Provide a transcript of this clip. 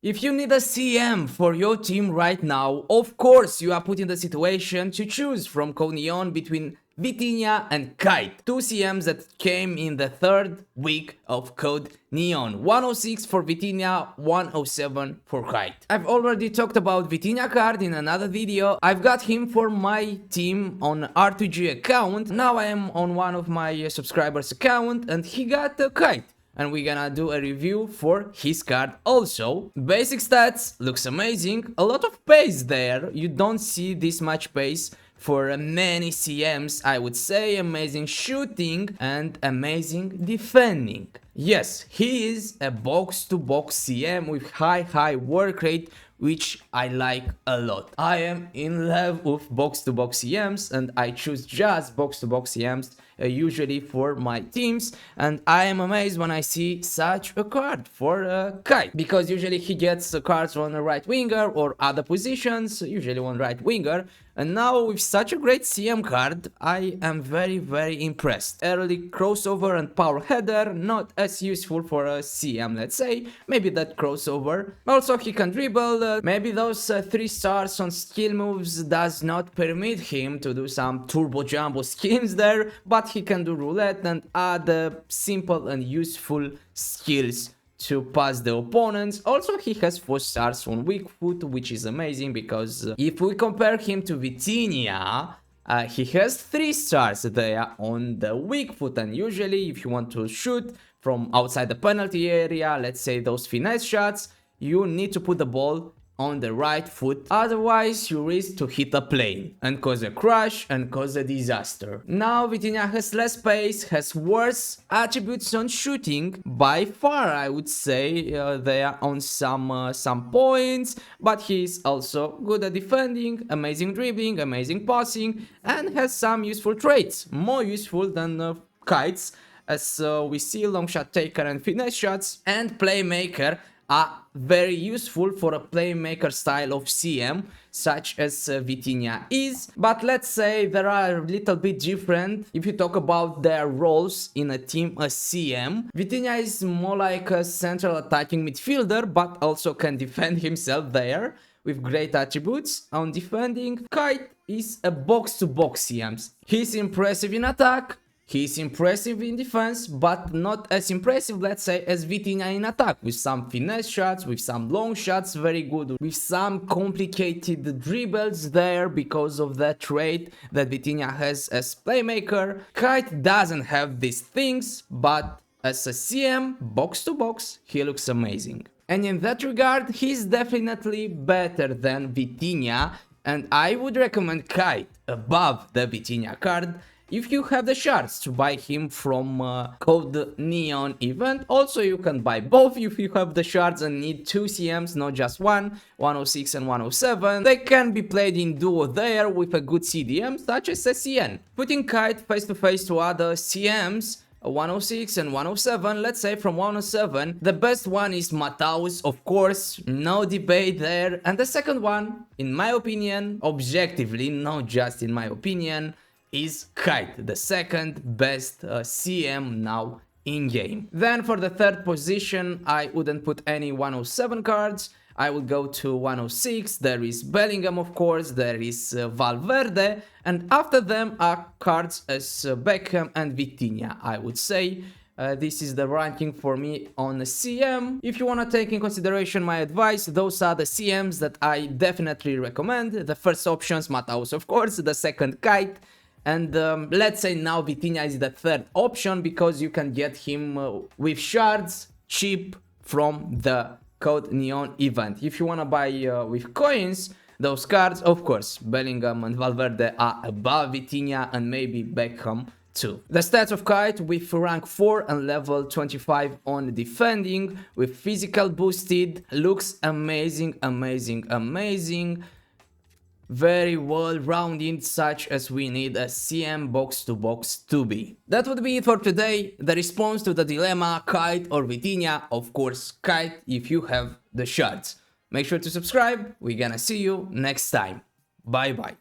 If you need a CM for your team right now, of course you are put in the situation to choose from Code Neon between Vitinha and Kuyt, two CMs that came in the third week of Code Neon. 106 for Vitinha, 107 for Kuyt. I've already talked about Vitinha card in another video. I've got him for my team on R2G account. Now I am on one of my subscribers account and he got a Kuyt. And we're gonna do a review for his card also. Basic stats looks amazing, a lot of pace there, you don't see this much pace for many CMs, I would say. Amazing shooting and amazing defending. Yes, he is a box-to-box CM with high work rate, which I like a lot. I am in love with box-to-box CMs and I choose just box-to-box CMs usually for my teams, and I am amazed when I see such a card for Kuyt, because usually he gets cards on a right winger or other positions, usually on right winger, and now with such a great CM card I am very impressed. Early crossover and power header, not as useful for a CM, let's say, maybe that crossover. Also he can dribble, maybe those 3 stars on skill moves does not permit him to do some turbo jumbo skins there, but he can do roulette and other simple and useful skills to pass the opponents. Also he has 4 stars on weak foot, which is amazing, because if we compare him to Vitinha, he has 3 stars there on the weak foot, and usually if you want to shoot from outside the penalty area, let's say those finesse shots, you need to put the ball on the right foot, otherwise you risk to hit a plane and cause a crash and cause a disaster. Now Vitinha has less pace, has worse attributes on shooting, by far I would say. They are on some points, but he's also good at defending, amazing dribbling, amazing passing, and has some useful traits, more useful than Kuyt's, as we see long shot taker and finesse shots and playmaker are very useful for a playmaker style of CM, such as Vitinha is. But let's say they are a little bit different if you talk about their roles in a team as CM. Vitinha is more like a central attacking midfielder, but also can defend himself there with great attributes on defending. Kuyt is a box-to-box CM. He's impressive in attack, he's impressive in defense, but not as impressive, let's say, as Vitinha in attack, with some finesse shots, with some long shots, very good, with some complicated dribbles there because of that trait that Vitinha has as playmaker. Kuyt doesn't have these things, but as a CM, box to box, he looks amazing. And in that regard, he's definitely better than Vitinha, and I would recommend Kuyt above the Vitinha card if you have the shards to buy him from Code Neon event. Also you can buy both if you have the shards and need 2 CMs, not just one, 106 and 107. They can be played in duo there with a good CDM such as SCN. Putting Kuyt face to face to other CMs, 106 and 107, let's say from 107, the best one is Matthaus, of course, no debate there, and the second one, in my opinion, objectively, not just in my opinion, is Kuyt, the second best CM now in game. Then for the third position, I wouldn't put any 107 cards. I would go to 106. There is Bellingham, of course, there is Valverde, and after them are cards as Beckham and Vitinha, I would say. This is the ranking for me on CM. If you want to take in consideration my advice, those are the CMs that I definitely recommend. The first options, Matthaus, of course, the second Kuyt, and let's say now Vitinha is the third option because you can get him with shards cheap from the Code Neon event. If you want to buy with coins those cards, of course, Bellingham and Valverde are above Vitinha and maybe Beckham too. The stats of Kuyt with rank 4 and level 25 on defending with physical boosted looks amazing. Very well-rounded, such as we need a CM box-to-box to be. That would be it for today. The response to the dilemma, Kuyt or Vitinha, of course Kuyt if you have the shards. Make sure to subscribe, we're gonna see you next time. Bye bye.